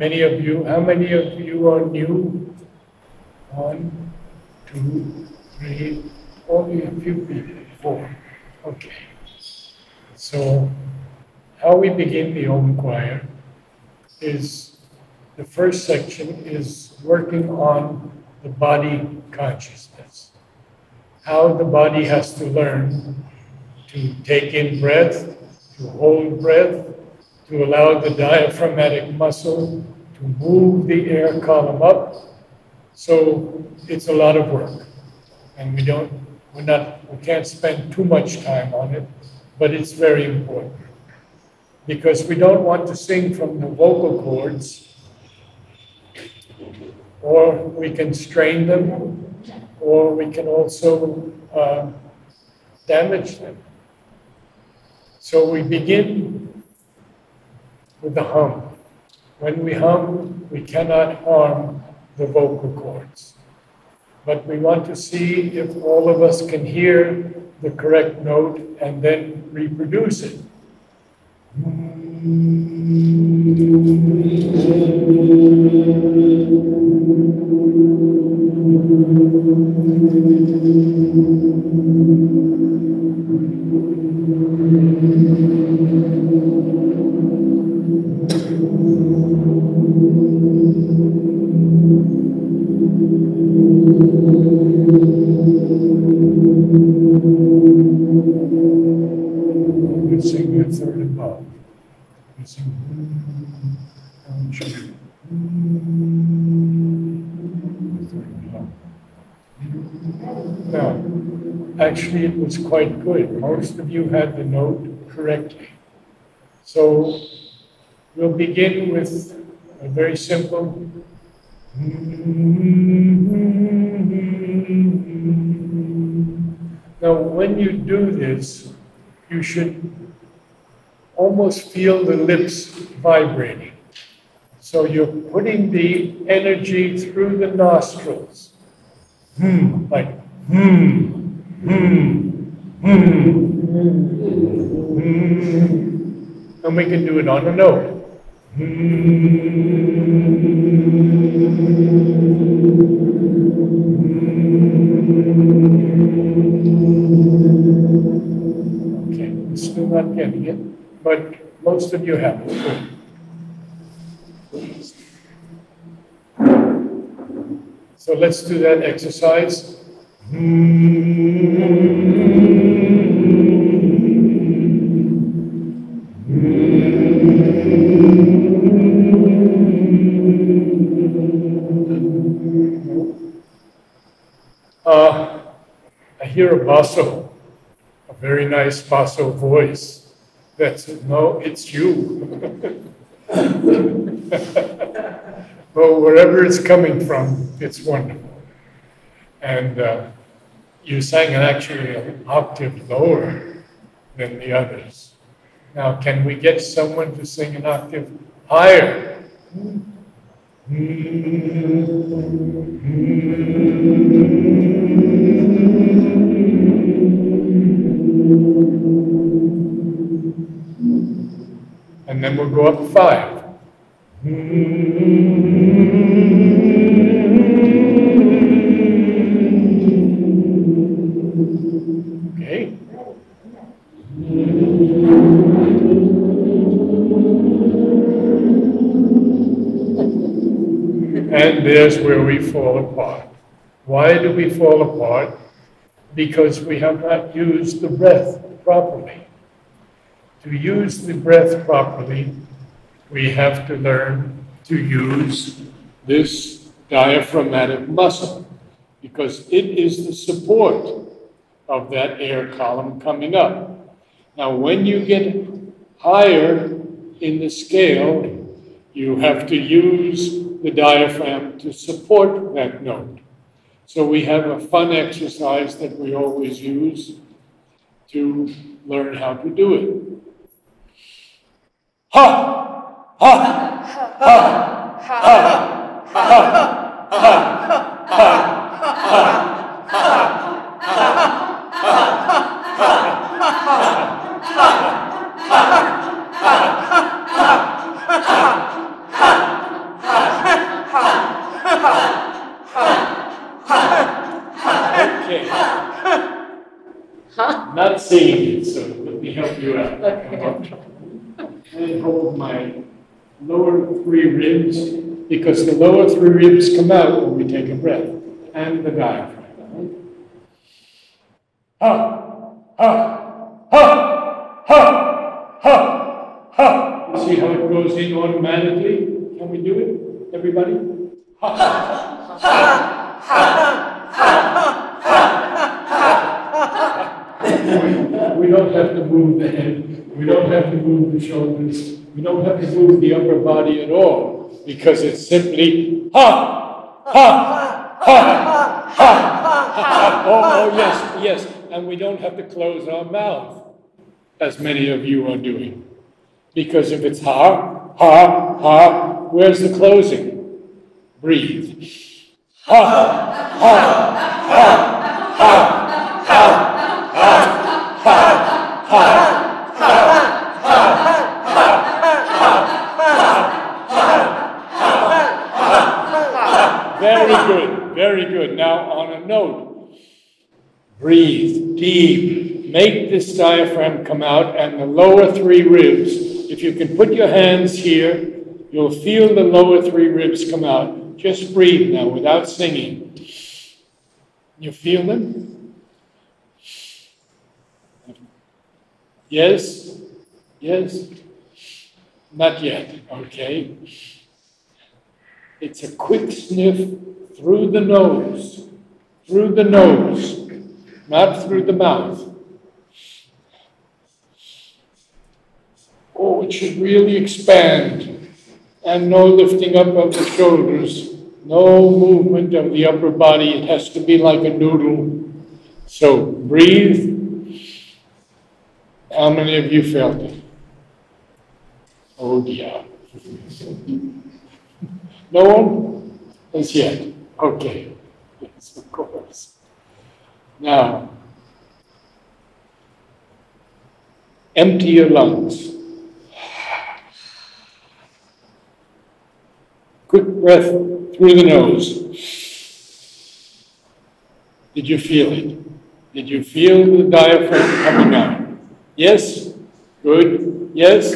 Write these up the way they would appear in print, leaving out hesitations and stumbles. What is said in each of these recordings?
Many of you, how many of you are new? 1, 2, 3, only a few people, 4. Okay. So, how we begin the Om Choir is, the first section is working on the body consciousness. How the body has to learn to take in breath, to hold breath, to allow the diaphragmatic muscle to move the air column up. So it's a lot of work. And we can't spend too much time on it, but it's very important. Because we don't want to sing from the vocal cords, or we can strain them, or we can also damage them. So we begin with the hum. When we hum, we cannot harm the vocal cords. But we want to see if all of us can hear the correct note and then reproduce it. We'll sing a third above. We'll sing now, actually it was quite good. Most of you had the note correctly. So we'll begin with a very simple Now, when you do this, you should almost feel the lips vibrating. So you're putting the energy through the nostrils. Like And we can do it on a note. Okay, we're still not getting it, but most of you have it. Good. So let's do that exercise. I hear a basso, a very nice basso voice. That's it. No, it's you. Well, wherever it's coming from, it's wonderful. And you sang actually an octave lower than the others. Now, can we get someone to sing an octave higher? And then we'll go up 5. Okay. And there's where we fall apart. Why do we fall apart? Because we have not used the breath properly. To use the breath properly, we have to learn to use this diaphragmatic muscle, because it is the support of that air column coming up. Now, when you get higher in the scale, you have to use the diaphragm to support that note. So we have a fun exercise that we always use to learn how to do it. Ha! Ha! Ha! Ha! Ha! Ha! Not singing it, so let me help you out. Okay. And hold my lower three ribs, because the lower three ribs come out when we take a breath, and the diaphragm. Ha, ha, ha, ha, ha, ha. You see how it goes in automatically? Can we do it, everybody? Ha, ha, ha, ha, ha, ha. We don't have to move the head. We don't have to move the shoulders. We don't have to move the upper body at all, because it's simply ha, ha, ha, ha, ha. Oh, yes, yes. And we don't have to close our mouth, as many of you are doing. Because if it's ha, ha, ha, where's the closing? Breathe. Ha, ha, ha, ha, ha, ha, ha, ha, ha, ha. Very good, very good. Now on a note, breathe deep. Make this diaphragm come out, and the lower three ribs. If you can put your hands here, you'll feel the lower three ribs come out. Just breathe now without singing. You feel them? Yes? Yes? Not yet. Okay. It's a quick sniff through the nose. Through the nose. Not through the mouth. Oh, it should really expand. And no lifting up of the shoulders. No movement of the upper body. It has to be like a noodle. So breathe. How many of you felt it? Oh, yeah. No one? As yet. Okay. Yes, of course. Now, empty your lungs. Quick breath through the nose. Did you feel it? Did you feel the diaphragm coming out? Yes? Good? Yes?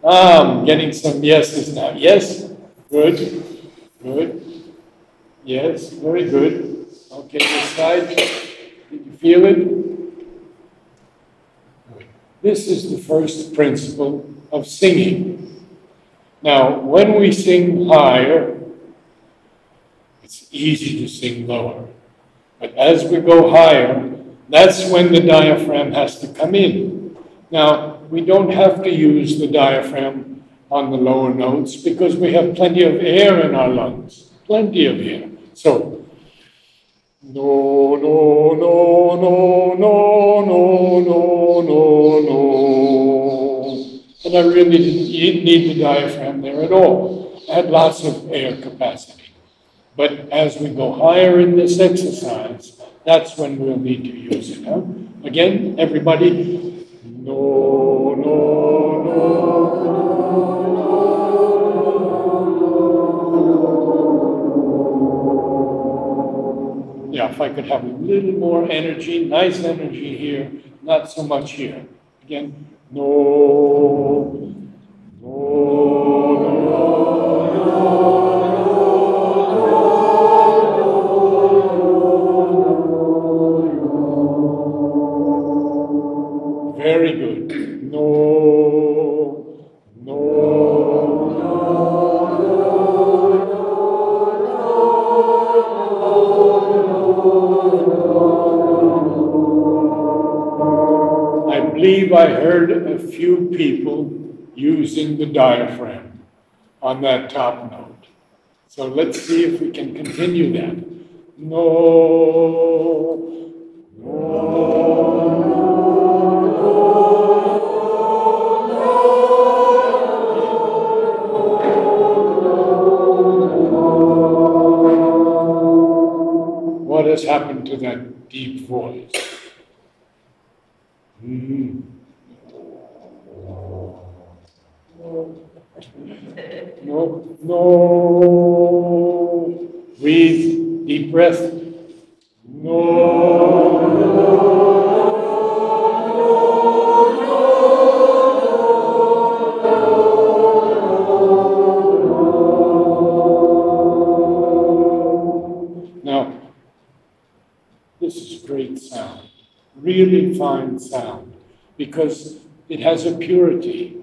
I'm getting some yeses now. Yes? Good? Good? Yes? Very good. Okay, this side. Did you feel it? Good. This is the first principle of singing. Now, when we sing higher, it's easy to sing lower. But as we go higher, that's when the diaphragm has to come in. Now, we don't have to use the diaphragm on the lower notes because we have plenty of air in our lungs. Plenty of air. So, no, no, no, no, no, no, no, no, no. And I really didn't need the diaphragm there at all. I had lots of air capacity. But as we go higher in this exercise, that's when we'll need to use it. Huh? Again, everybody. No, no, no, no. Yeah, if I could have a little more energy, nice energy here, not so much here. Again, no, no, no. Very good. No, no, I believe I heard a few people using the diaphragm on that top note. So let's see if we can continue that. No, no. What has happened to that deep voice? Mm. No, no. Breathe, deep breath. No. really fine sound, because it has a purity.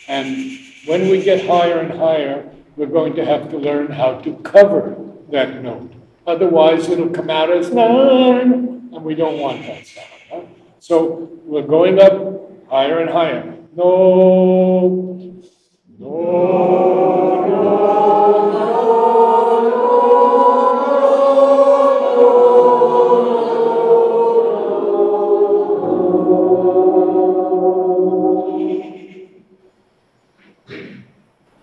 And when we get higher and higher, we're going to have to learn how to cover that note. Otherwise, it'll come out as nine, and we don't want that sound. Huh? So we're going up higher and higher. No, no,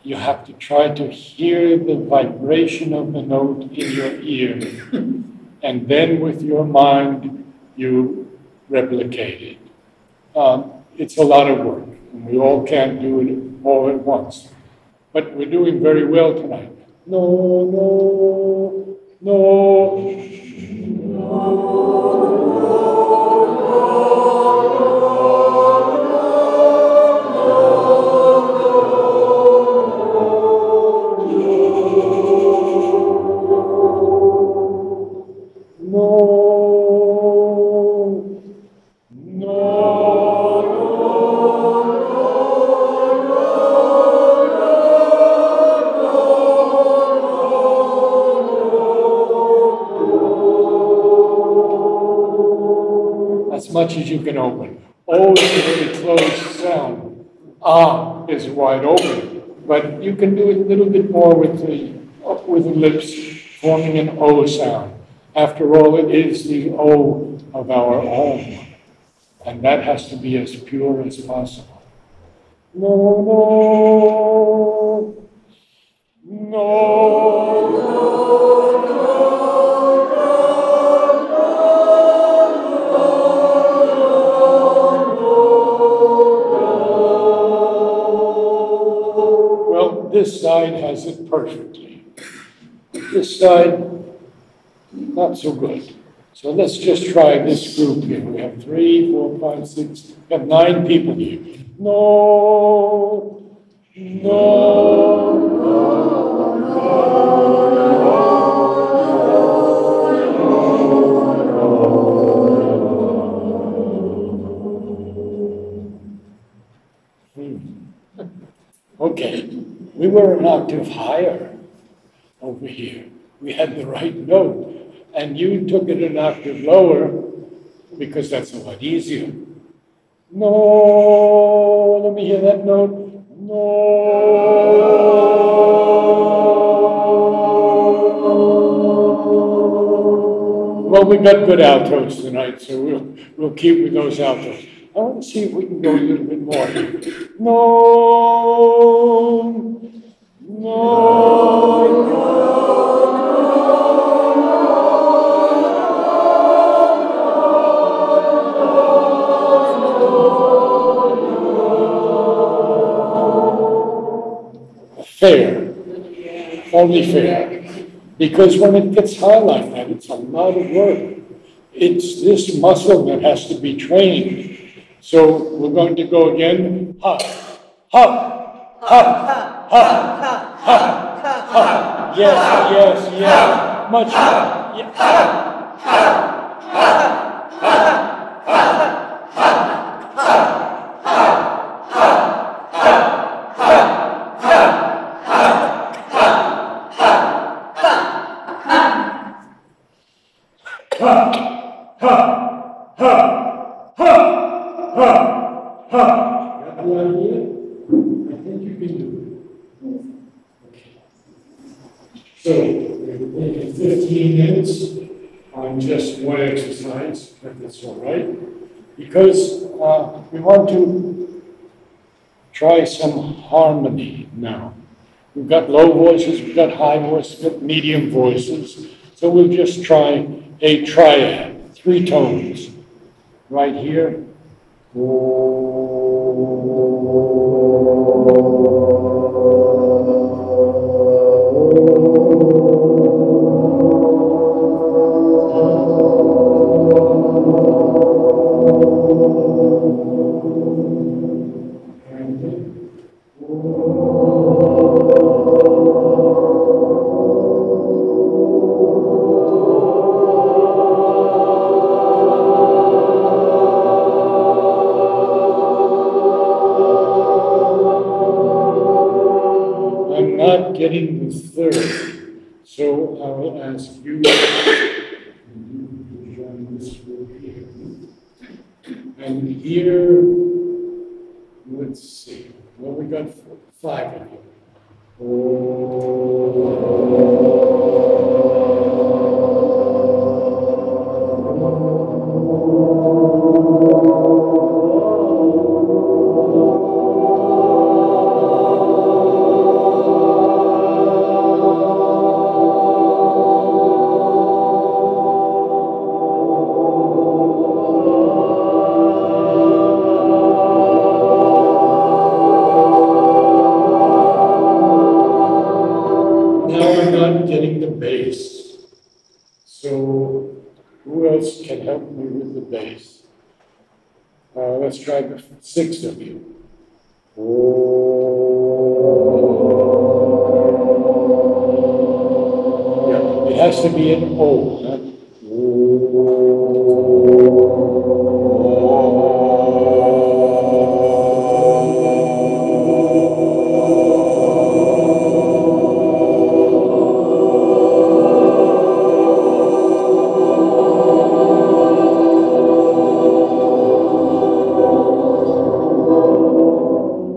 you have to try to hear the vibration of the note in your ear, and then with your mind, you replicate it. It's a lot of work, and we all can't do it all at once. But we're doing very well tonight. No, no, as much as you can open. O is a very closed sound. Ah is wide open. But you can do it a little bit more with the lips forming an O sound. After all, it is the O of our Om. And that has to be as pure as possible. No, no, no. This side has it perfectly. This side, not so good. So let's just try this group here. We have 3, 4, 5, 6, we have 9 people here. No, no, Okay. We were an octave higher over here. We had the right note. And you took it an octave lower because that's a lot easier. No, let me hear that note. No. Well, we got good altos tonight, so we'll keep with those altos. I want to see if we can go a little bit more. No. Fair, only fair. Because when it gets high like that, it's a lot of work. It's this muscle that has to be trained. So we're going to go again. Ha, ha, ha, ha, ha, ha. Yes. Much. Yeah. So, we're taking 15 minutes on just one exercise, if that's all right, because we want to try some harmony now. We've got low voices, we've got high voices, we've got medium voices, so we'll just try a triad, 3 tones. Right here. getting the third. So I will ask you. And here, let's see. Well, we got 5 of you. Getting the bass. So who else can help me with the bass? Let's try the 6 of you. Yeah, it has to be an O. Huh?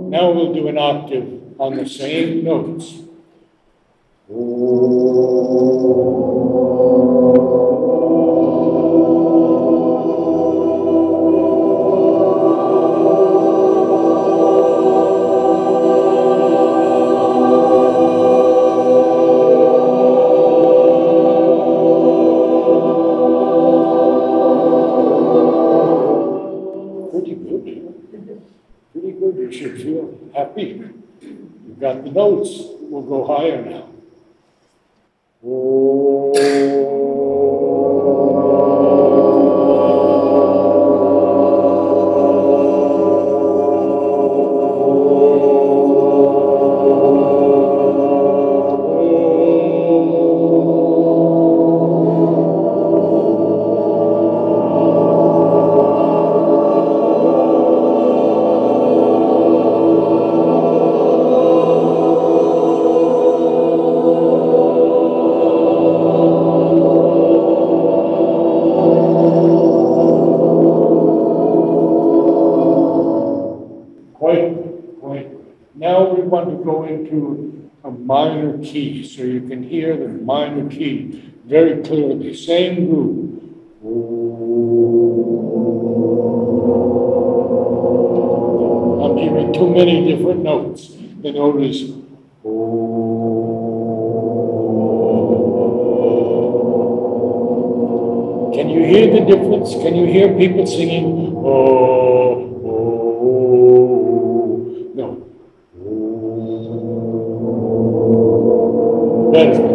Now we'll do an octave on the same notes. Pretty good. Pretty good. You should feel happy. You've got the notes. We'll go higher now. Now we want to go into a minor key, so you can hear the minor key very clearly. Same groove. I'm hearing too many different notes. The note is Can you hear the difference? Can you hear people singing? No. Better.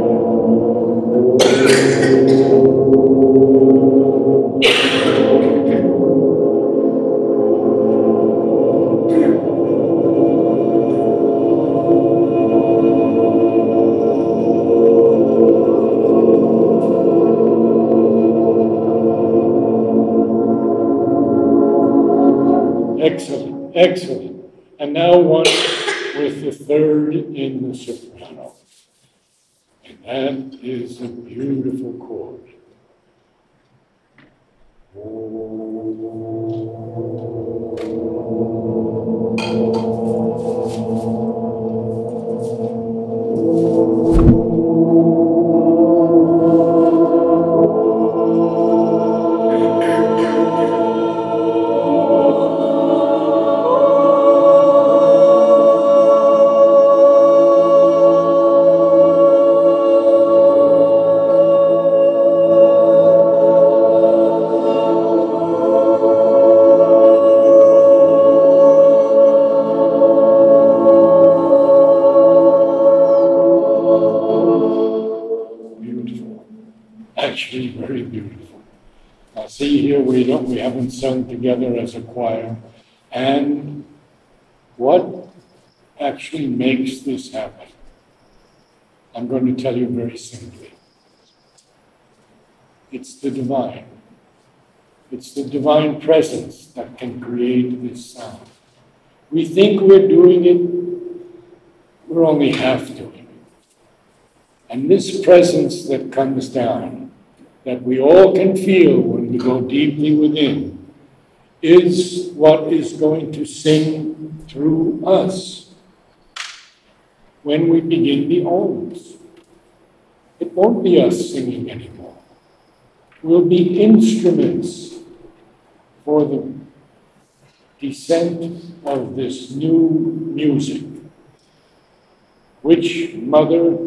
Excellent, excellent. And now one with the third in the soprano. And that is a beautiful chord. Actually, very beautiful. Now, see here, we haven't sung together as a choir, and what actually makes this happen? I'm going to tell you very simply. It's the divine. It's the divine presence that can create this sound. We think we're doing it, we're only half doing it. And this presence that comes down, that we all can feel when we go deeply within, is what is going to sing through us when we begin the Oms. It won't be us singing anymore. We'll be instruments for the descent of this new music, which Mother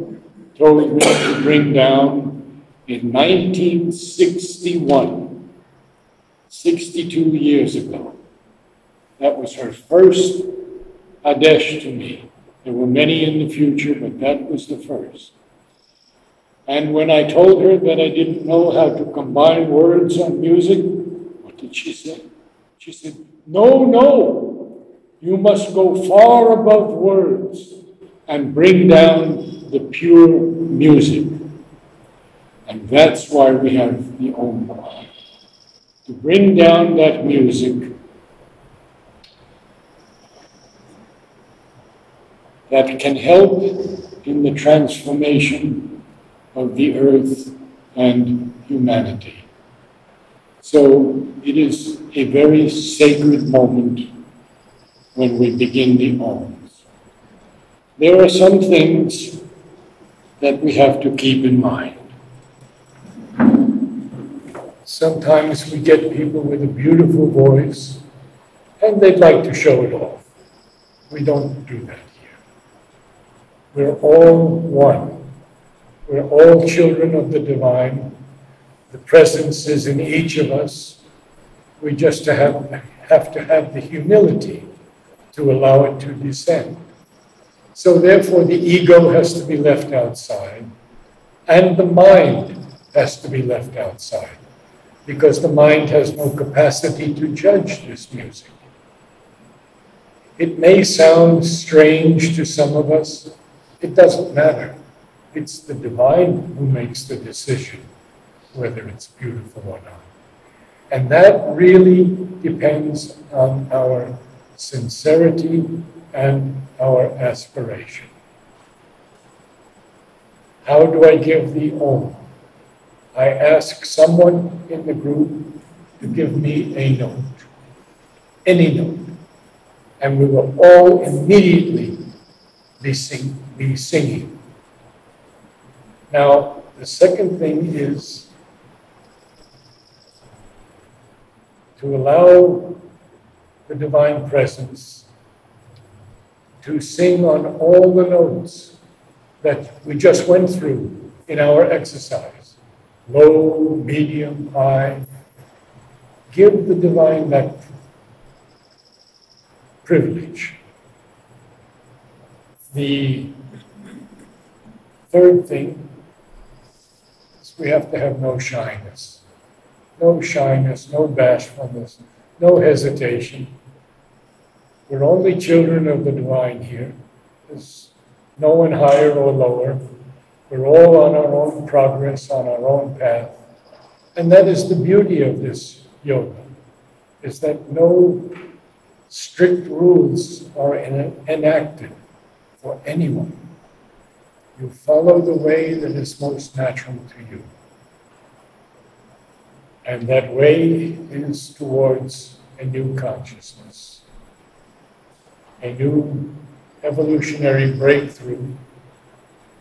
told me to bring down in 1961, 62 years ago. That was her first Adesh to me. There were many in the future, but that was the first. And when I told her that I didn't know how to combine words on music, what did she say? She said, "No, no, you must go far above words and bring down the pure music." And that's why we have the Om, to bring down that music that can help in the transformation of the earth and humanity. So it is a very sacred moment when we begin the Oms. There are some things that we have to keep in mind. Sometimes we get people with a beautiful voice and they'd like to show it off. We don't do that here. We're all one. We're all children of the divine. The presence is in each of us. We just have to have the humility to allow it to descend. So therefore the ego has to be left outside and the mind has to be left outside because the mind has no capacity to judge this music. It may sound strange to some of us. It doesn't matter. It's the divine who makes the decision whether it's beautiful or not. And that really depends on our sincerity and our aspiration. How do I give the Om? I ask someone in the group to give me a note, any note, and we will all immediately be singing. Now, the second thing is to allow the divine presence to sing on all the notes that we just went through in our exercise. Low, medium, high. Give the divine that privilege. The third thing is we have to have no shyness. No shyness, no bashfulness, no hesitation. We're only children of the divine here. There's no one higher or lower. We're all on our own progress, on our own path. And that is the beauty of this yoga, is that no strict rules are enacted for anyone. You follow the way that is most natural to you. And that way is towards a new consciousness, a new evolutionary breakthrough,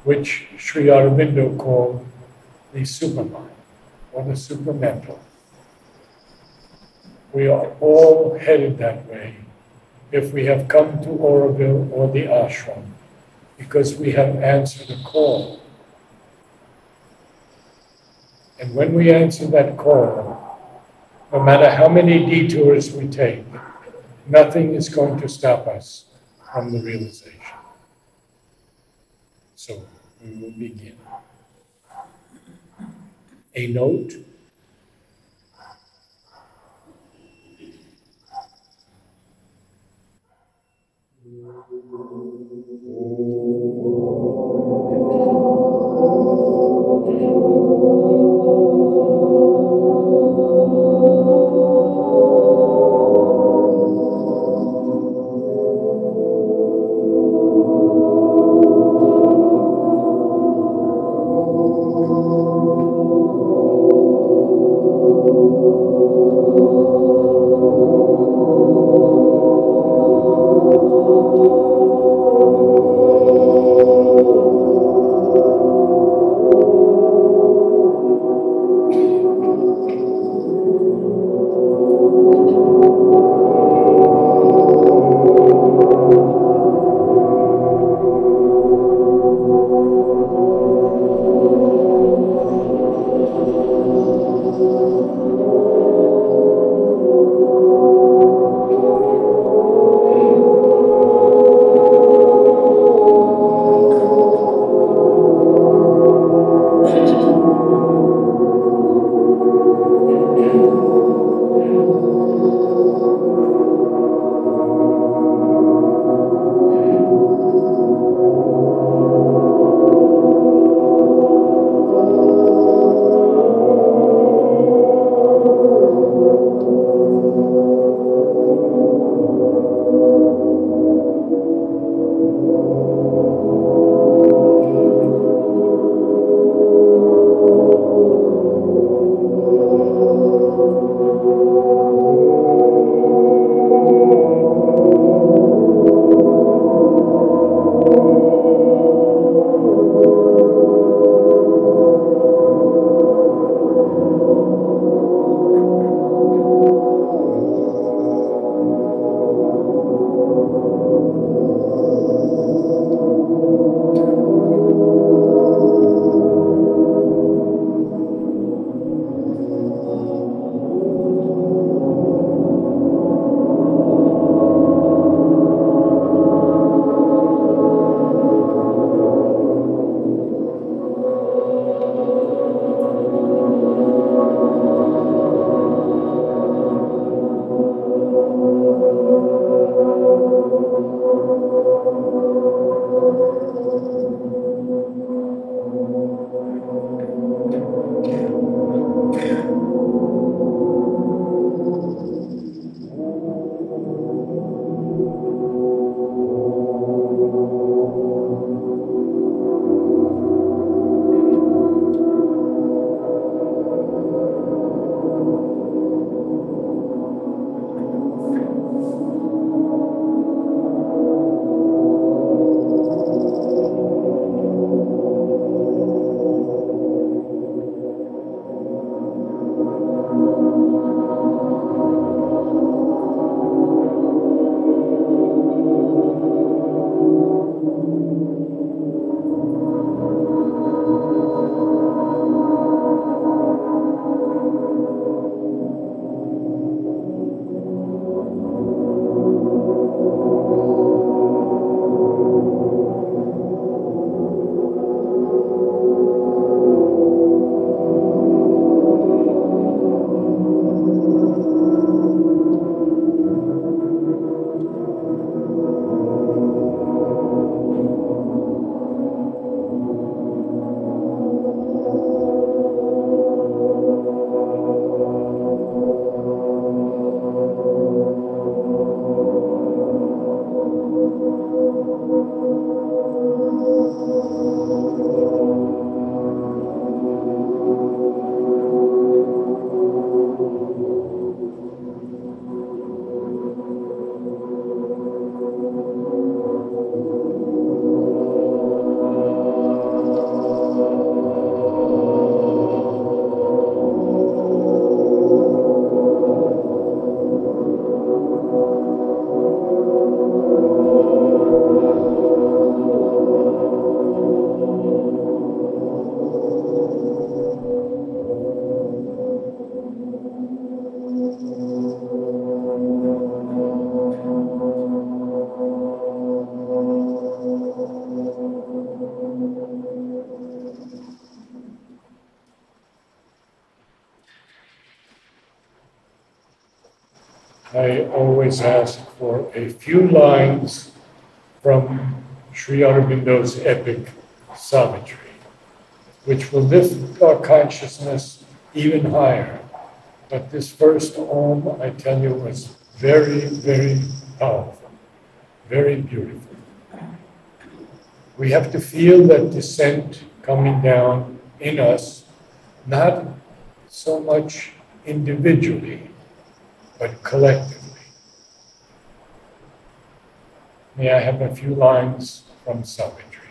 which Sri Aurobindo called the supermind, or the supermental. We are all headed that way if we have come to Oroville or the ashram, because we have answered a call. And when we answer that call, no matter how many detours we take, nothing is going to stop us from the realization. So we will begin. A note. I always ask for a few lines from Sri Aurobindo's epic Savitri, which will lift our consciousness even higher. But this first Om, I tell you, was very, very powerful, very beautiful. We have to feel that descent coming down in us, not so much individually, but collectively. May I have a few lines from Savitri?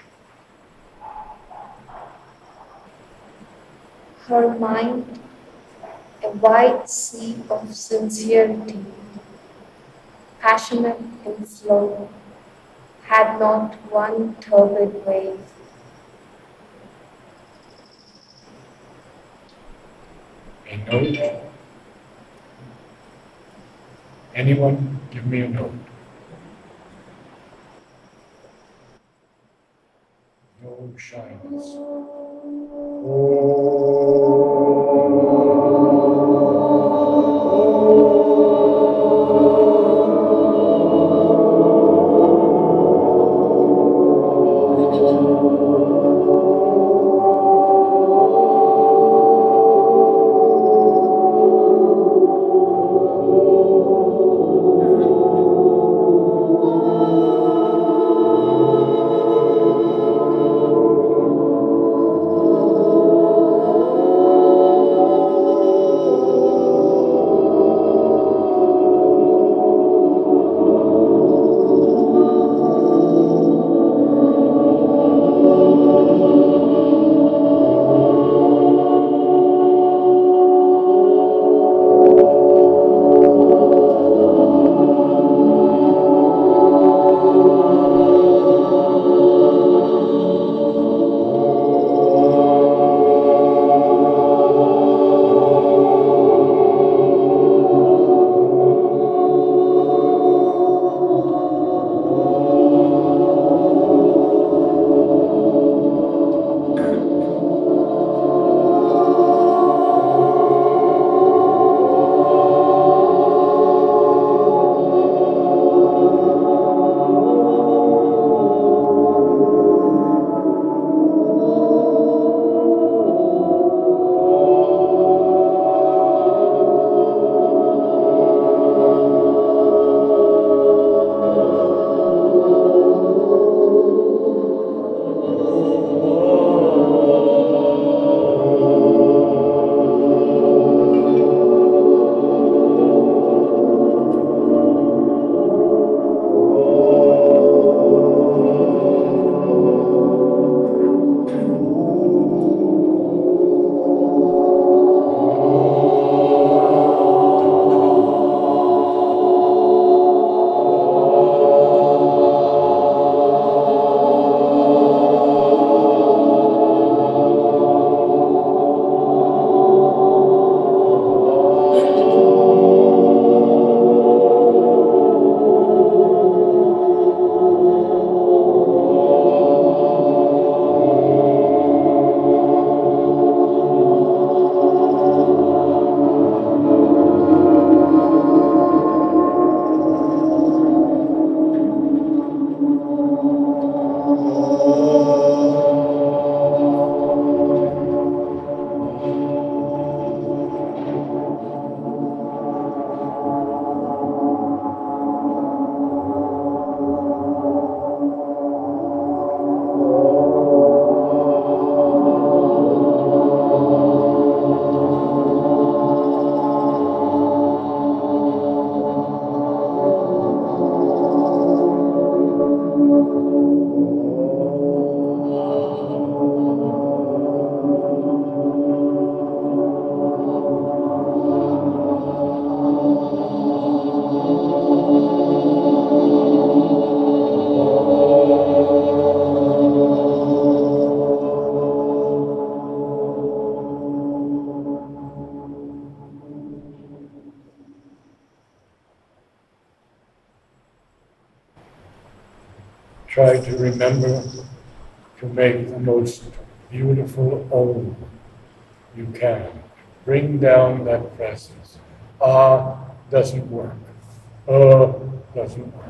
Her mind, a wide sea of sincerity, passionate in flow, had not one turbid wave. A note? Anyone give me a note? No shyness. try to remember to make the most beautiful Om you can. Bring down that presence. Ah doesn't work. Doesn't work.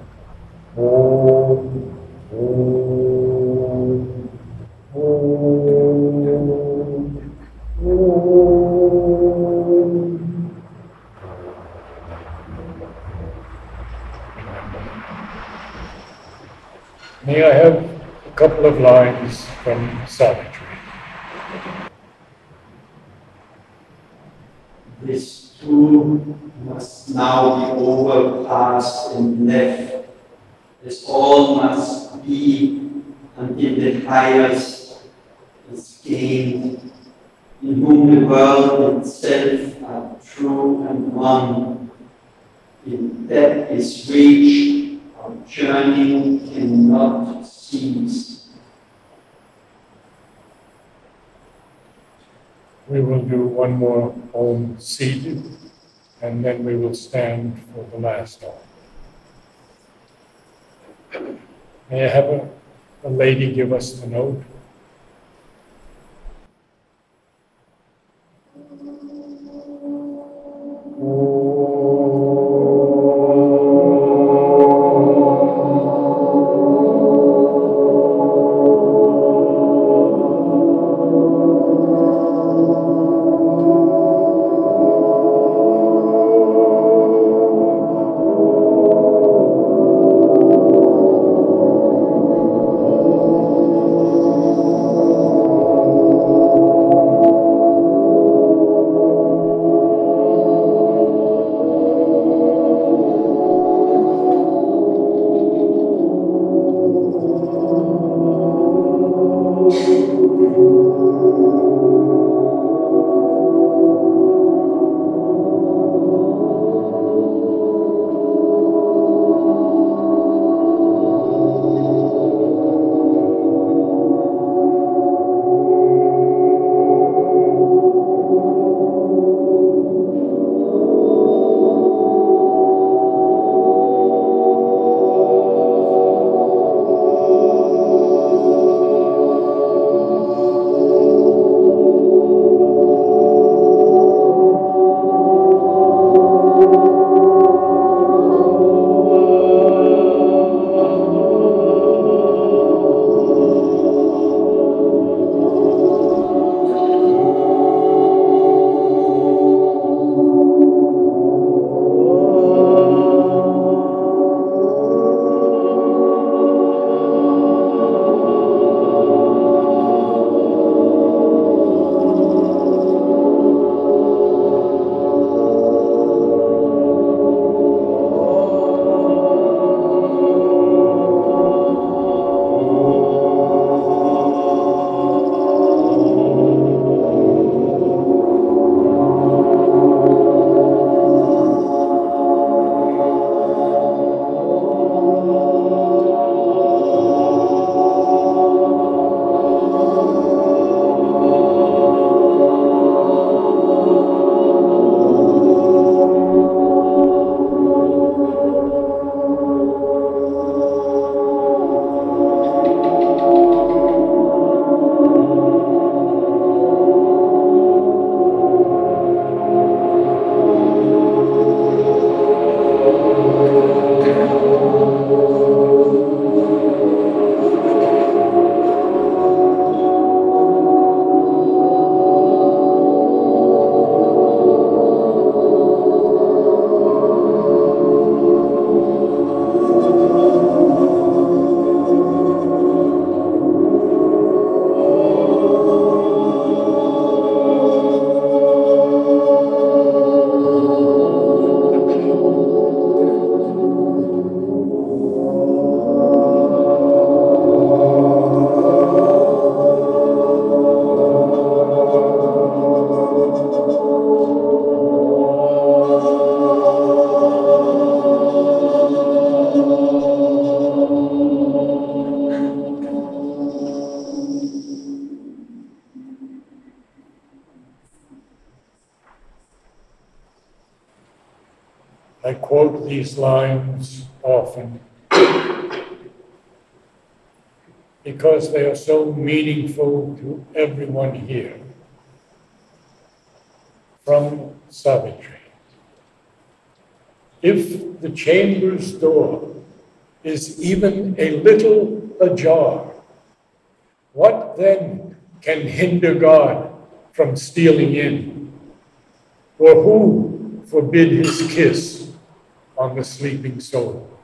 Om, Om, Om, Om. May I have a couple of lines from Savitri? This too must now be over, past and left. This all must be until the highest is gained, in whom the world itself are true and one. If that is reached, our journey cannot cease. We will do one more Om seated, and then we will stand for the last Om. May I have a lady give us the note? I quote these lines often. because they are so meaningful to everyone here. From Savitri. If the chamber's door is even a little ajar, what then can hinder God from stealing in? Or who forbid his kiss on the sleeping soul?